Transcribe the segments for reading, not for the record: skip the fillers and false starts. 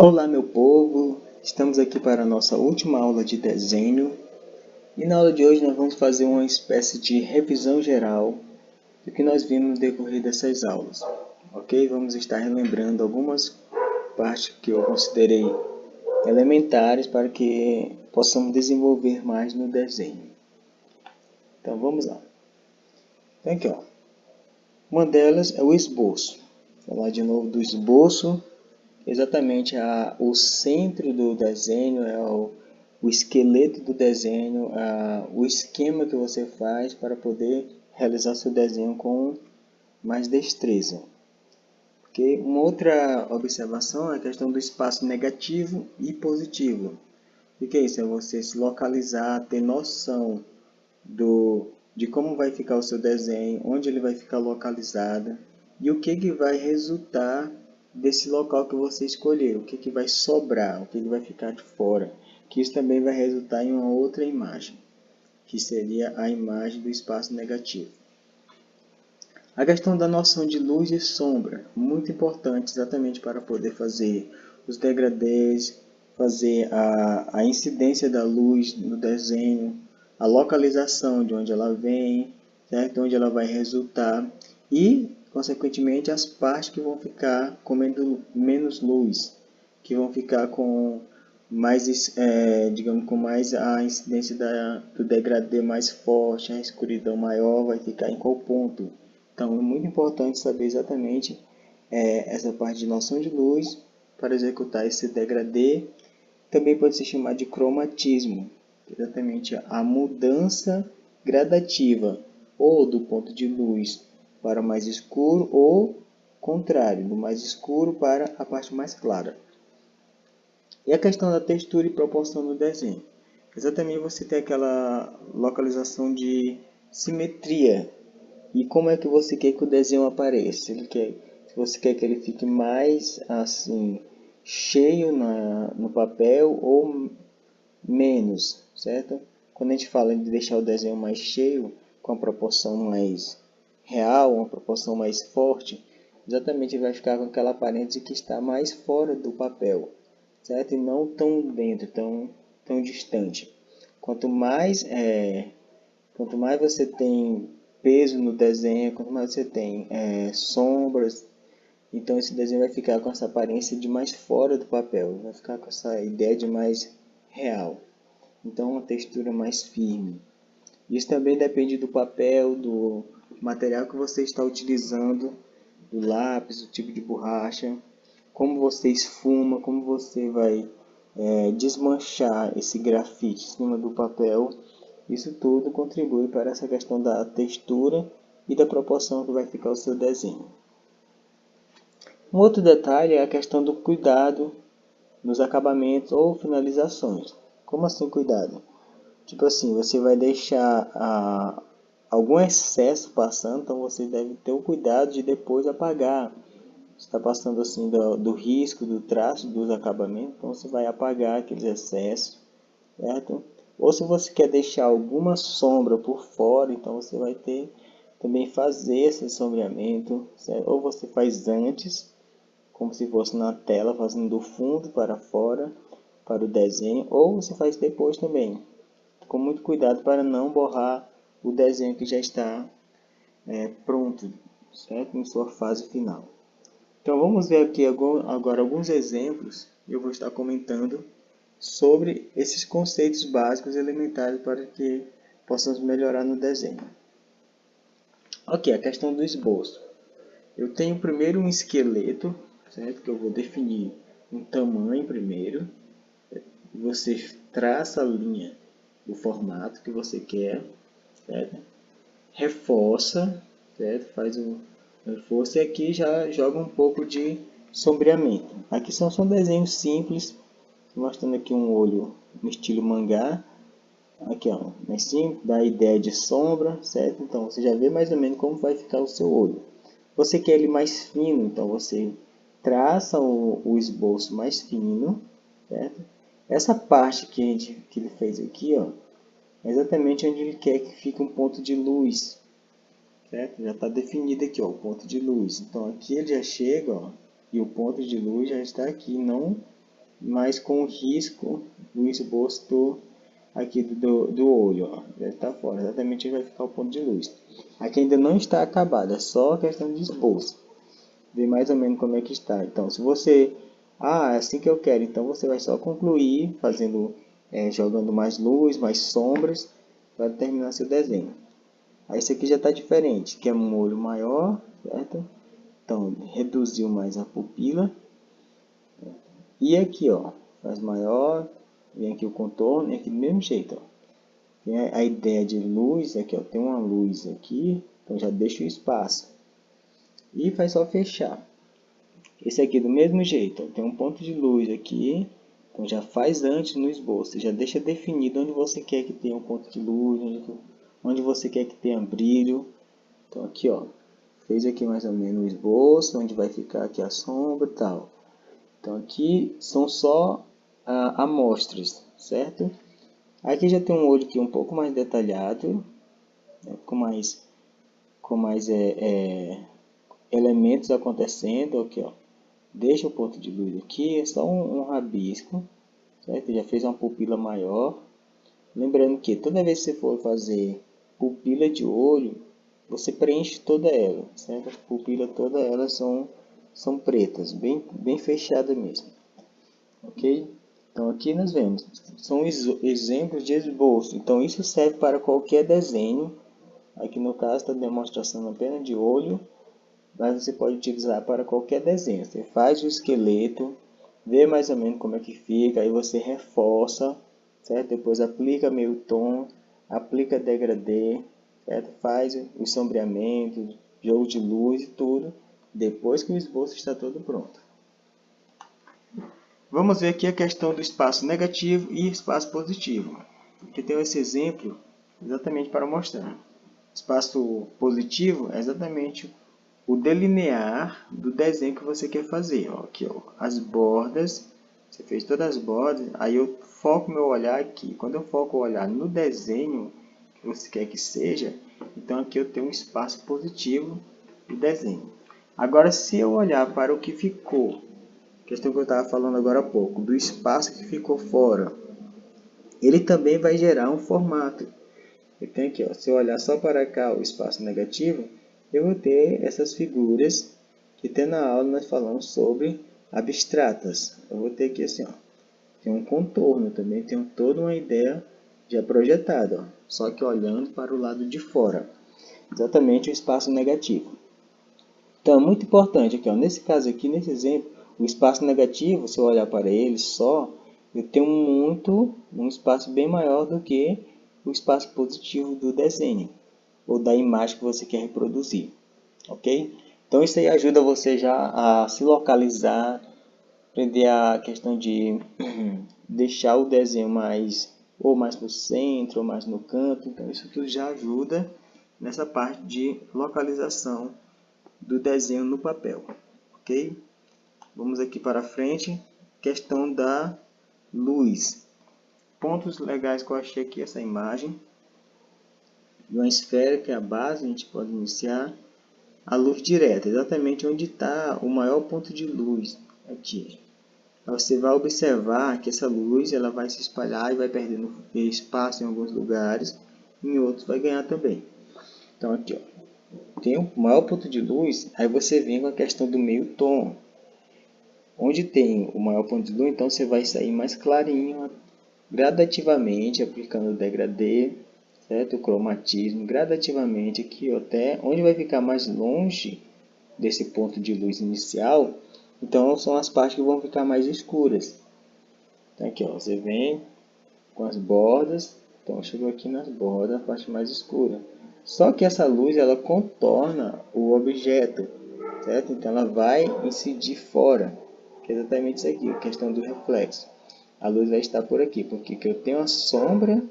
Olá, meu povo! Estamos aqui para a nossa última aula de desenho e na aula de hoje nós vamos fazer uma espécie de revisão geral do que nós vimos no decorrer dessas aulas, ok? Vamos estar relembrando algumas partes que eu considerei elementares para que possamos desenvolver mais no desenho. Então vamos lá. Então aqui, ó. Uma delas é o esboço. Vou falar de novo do esboço. Exatamente o centro do desenho, o esqueleto do desenho, o esquema que você faz para poder realizar seu desenho com mais destreza. Okay? Uma outra observação é a questão do espaço negativo e positivo. O que é isso? É você se localizar, ter noção de como vai ficar o seu desenho, onde ele vai ficar localizado e o que vai resultar desse local que você escolher, o que vai sobrar, o que vai ficar de fora, que isso também vai resultar em uma outra imagem, que seria a imagem do espaço negativo. A questão da noção de luz e sombra, muito importante exatamente para poder fazer os degradês, fazer a incidência da luz no desenho, a localização de onde ela vem, certo? Onde ela vai resultar e, consequentemente, as partes que vão ficar com menos luz, que vão ficar com mais, digamos, com mais a incidência do degradê mais forte, a escuridão maior vai ficar em qual ponto. Então, é muito importante saber exatamente essa parte de noção de luz para executar esse degradê. Também pode ser chamado de cromatismo, exatamente a mudança gradativa, ou do ponto de luz para o mais escuro, ou contrário, do mais escuro para a parte mais clara. E a questão da textura e proporção do desenho. Exatamente você tem aquela localização de simetria. E como é que você quer que o desenho apareça? Se você quer que ele fique mais assim, cheio no papel ou menos, certo? Quando a gente fala de deixar o desenho mais cheio, com a proporção mais real, uma proporção mais forte, exatamente vai ficar com aquela aparência que está mais fora do papel, certo? E não tão dentro, tão distante. Quanto mais você tem peso no desenho, quanto mais você tem sombras, então esse desenho vai ficar com essa aparência de mais fora do papel, vai ficar com essa ideia de mais real. Então uma textura mais firme. Isso também depende do papel, do material que você está utilizando, do lápis, do tipo de borracha, como você esfuma, como você vai desmanchar esse grafite em cima do papel. Isso tudo contribui para essa questão da textura e da proporção que vai ficar o seu desenho. Um outro detalhe é a questão do cuidado nos acabamentos ou finalizações. Como assim cuidado? Tipo assim, você vai deixar algum excesso passando, então você deve ter o cuidado de depois apagar. Você está passando assim do risco, do traço, dos acabamentos, então você vai apagar aqueles excessos, certo? Ou se você quer deixar alguma sombra por fora, então você vai ter também fazer esse sombreamento, certo? Ou você faz antes, como se fosse na tela, fazendo do fundo para fora, para o desenho, ou você faz depois também, com muito cuidado para não borrar o desenho que já está pronto, certo? Em sua fase final. Então vamos ver aqui agora alguns exemplos, eu vou estar comentando sobre esses conceitos básicos elementares para que possamos melhorar no desenho. Ok, a questão do esboço. Eu tenho primeiro um esqueleto, certo? Que eu vou definir um tamanho primeiro. Você traça a linha do formato que você quer, certo? Reforça, certo? Faz o reforço e aqui já joga um pouco de sombreamento. Aqui são só desenhos simples, mostrando aqui um olho no estilo mangá. Aqui, ó, mais simples, dá a ideia de sombra, certo? Então você já vê mais ou menos como vai ficar o seu olho. Você quer ele mais fino, então você traça o esboço mais fino, certo? Essa parte que ele fez aqui, ó, é exatamente onde ele quer que fique um ponto de luz, certo? Já está definido aqui, ó, o ponto de luz. Então aqui ele já chega, ó, e o ponto de luz já está aqui, não mas com o risco do esboço aqui do olho, ó, já está fora, exatamente onde vai ficar o ponto de luz. Aqui ainda não está acabado, é só questão de esboço. Ver mais ou menos como é que está. Então, se você, é assim que eu quero, então você vai só concluir fazendo, jogando mais luz, mais sombras, para terminar seu desenho. Aí esse aqui já está diferente, que é um olho maior, certo? Então, reduziu mais a pupila. E aqui, ó, faz maior, vem aqui o contorno, e aqui do mesmo jeito, ó. Tem a ideia de luz, aqui, ó, tem uma luz aqui, então já deixa o espaço. E faz só fechar. Esse aqui do mesmo jeito, ó, tem um ponto de luz aqui, então já faz antes no esboço, já deixa definido onde você quer que tenha um ponto de luz, onde você quer que tenha brilho. Então aqui, ó, fez aqui mais ou menos o esboço, onde vai ficar aqui a sombra e tal. Então aqui são só amostras, certo? Aqui já tem um olho aqui um pouco mais detalhado, né, com mais elementos acontecendo. Aqui, ó, deixa o ponto de luz aqui, é só um rabisco, certo? Já fez uma pupila maior. Lembrando que toda vez que você for fazer pupila de olho, você preenche toda ela, certo? As pupilas todas elas são pretas, bem fechadas mesmo, ok? Então aqui nós vemos, são exemplos de esboço, então isso serve para qualquer desenho. Aqui no caso está demonstração apenas de olho, mas você pode utilizar para qualquer desenho. Você faz o esqueleto, vê mais ou menos como é que fica, aí você reforça, certo? Depois aplica meio tom, aplica degradê, certo? Faz o sombreamento, jogo de luz e tudo, depois que o esboço está todo pronto. Vamos ver aqui a questão do espaço negativo e espaço positivo. Aqui tem esse exemplo exatamente para mostrar. Espaço positivo é exatamente o delinear do desenho que você quer fazer. Ó, aqui, ó, as bordas, você fez todas as bordas, aí eu foco meu olhar aqui. Quando eu foco o olhar no desenho que você quer que seja, então aqui eu tenho um espaço positivo do desenho. Agora, se eu olhar para o que ficou, questão que eu estava falando agora há pouco, do espaço que ficou fora, ele também vai gerar um formato. Então aqui, ó, se eu olhar só para cá o espaço negativo, eu vou ter essas figuras que até na aula nós falamos sobre abstratas. Eu vou ter aqui assim, ó, tem um contorno também, tem toda uma ideia já projetada, ó, só que olhando para o lado de fora, exatamente o espaço negativo. Então é muito importante aqui, ó, nesse caso aqui, nesse exemplo, o espaço negativo, se eu olhar para ele só, eu tenho um espaço bem maior do que o espaço positivo do desenho, ou da imagem que você quer reproduzir, ok? Então isso aí ajuda você já a se localizar, aprender a questão de deixar o desenho ou mais no centro, ou mais no canto. Então isso tudo já ajuda nessa parte de localização do desenho no papel, ok? Vamos aqui para frente, questão da luz. Pontos legais que eu achei aqui, essa imagem. De uma esfera, que é a base, a gente pode iniciar. A luz direta, exatamente onde está o maior ponto de luz, aqui. Você vai observar que essa luz ela vai se espalhar e vai perdendo espaço em alguns lugares, em outros vai ganhar também. Então aqui, ó, tem o maior ponto de luz, aí você vem com a questão do meio tom. Onde tem o maior ponto de luz, então você vai sair mais clarinho, gradativamente, aplicando o degradê, certo? O cromatismo, gradativamente aqui, ó, até onde vai ficar mais longe desse ponto de luz inicial, então são as partes que vão ficar mais escuras. Então aqui, ó, você vem com as bordas, então chegou aqui nas bordas, a parte mais escura. Só que essa luz, ela contorna o objeto, certo? Então ela vai incidir fora, que é exatamente isso aqui, a questão do reflexo. A luz vai estar por aqui, porque eu tenho a sombra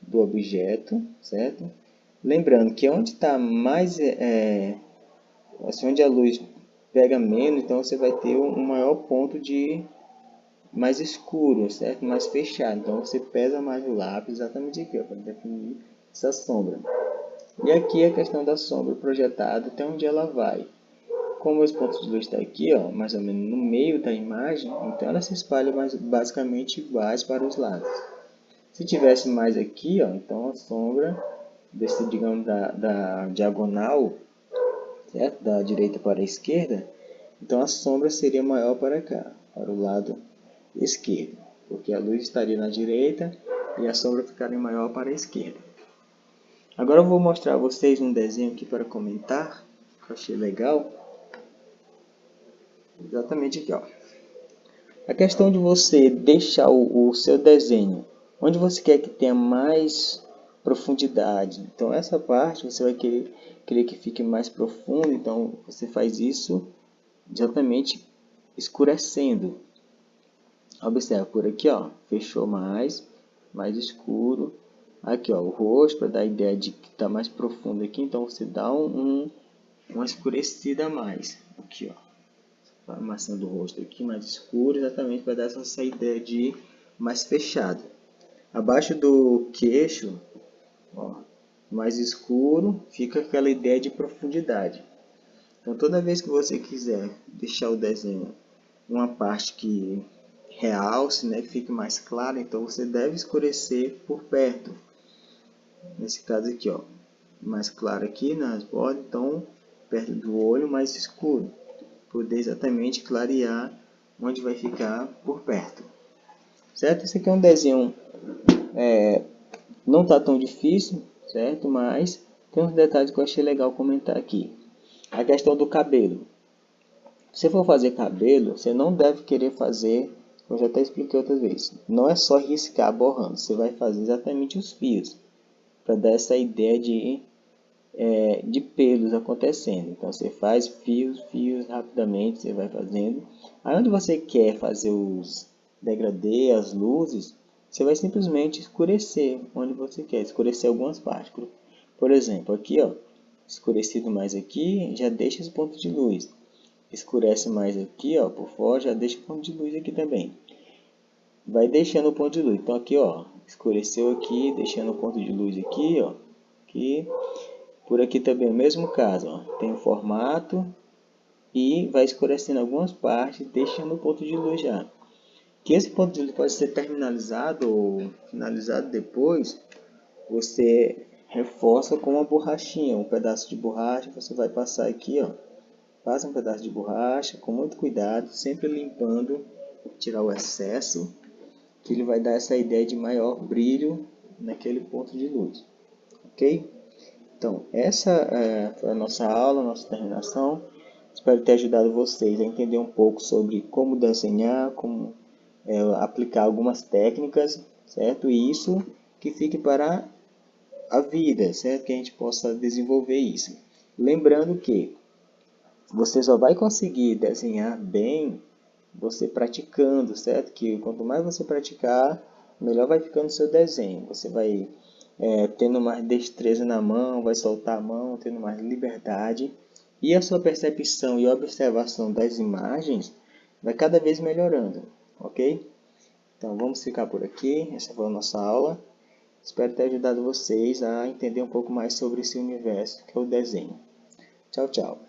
do objeto, certo? Lembrando que onde está mais, assim, onde a luz pega menos, então você vai ter um maior ponto de mais escuro, certo? Mais fechado. Então você pesa mais o lápis exatamente aqui, para definir essa sombra. E aqui a questão da sombra projetada, até onde ela vai. Como os pontos de luz estão aqui, ó, mais ou menos no meio da imagem, então ela se espalha basicamente iguais para os lados. Se tivesse mais aqui, ó, então a sombra, digamos, da diagonal, certo? Da direita para a esquerda, então a sombra seria maior para cá, para o lado esquerdo, porque a luz estaria na direita e a sombra ficaria maior para a esquerda. Agora eu vou mostrar a vocês um desenho aqui para comentar, que eu achei legal. Exatamente aqui, ó. A questão de você deixar o seu desenho onde você quer que tenha mais profundidade. Então essa parte você vai querer que fique mais profundo, então você faz isso exatamente escurecendo. Observa por aqui, ó, fechou mais escuro. Aqui, ó, o rosto, para dar a ideia de que está mais profundo aqui, então você dá uma escurecida a mais. Aqui, ó, a maçã do rosto aqui mais escuro, exatamente para dar essa ideia de mais fechado. Abaixo do queixo, ó, mais escuro, fica aquela ideia de profundidade. Então toda vez que você quiser deixar o desenho uma parte que realce, né, que fique mais claro, então você deve escurecer por perto. Nesse caso aqui, ó, mais claro aqui nas bordas, então perto do olho mais escuro, poder exatamente clarear onde vai ficar por perto. Certo? Esse aqui é um desenho, não está tão difícil, certo? Mas tem uns detalhes que eu achei legal comentar aqui. A questão do cabelo. Se você for fazer cabelo, você não deve querer fazer, eu já até expliquei outras vezes, não é só riscar borrando, você vai fazer exatamente os fios, para dar essa ideia de pelos acontecendo. Então você faz fios rapidamente, você vai fazendo. Aí onde você quer fazer os degradê, as luzes, você vai simplesmente escurecer onde você quer, escurecer algumas partes. Por exemplo, aqui, ó, escurecido mais aqui, já deixa esse ponto de luz. Escurece mais aqui, ó, por fora, já deixa o ponto de luz aqui também. Vai deixando o ponto de luz. Então aqui, ó, escureceu aqui, deixando o ponto de luz aqui, ó. Aqui. Por aqui também o mesmo caso, ó. Tem o formato e vai escurecendo algumas partes, deixando o ponto de luz já. Que esse ponto de luz pode ser terminalizado ou finalizado depois, você reforça com uma borrachinha, um pedaço de borracha, você vai passar aqui, ó. Passa um pedaço de borracha com muito cuidado, sempre limpando, tirar o excesso, que ele vai dar essa ideia de maior brilho naquele ponto de luz. Ok? Então, essa foi a nossa aula, a nossa terminação. Espero ter ajudado vocês a entender um pouco sobre como desenhar, como aplicar algumas técnicas, certo? E isso que fique para a vida, certo? Que a gente possa desenvolver isso. Lembrando que você só vai conseguir desenhar bem você praticando, certo? Que quanto mais você praticar, melhor vai ficando o seu desenho. Você vai tendo mais destreza na mão, vai soltar a mão, tendo mais liberdade. E a sua percepção e observação das imagens vai cada vez melhorando, ok? Então vamos ficar por aqui. Essa foi a nossa aula. Espero ter ajudado vocês a entender um pouco mais sobre esse universo que é o desenho. Tchau, tchau.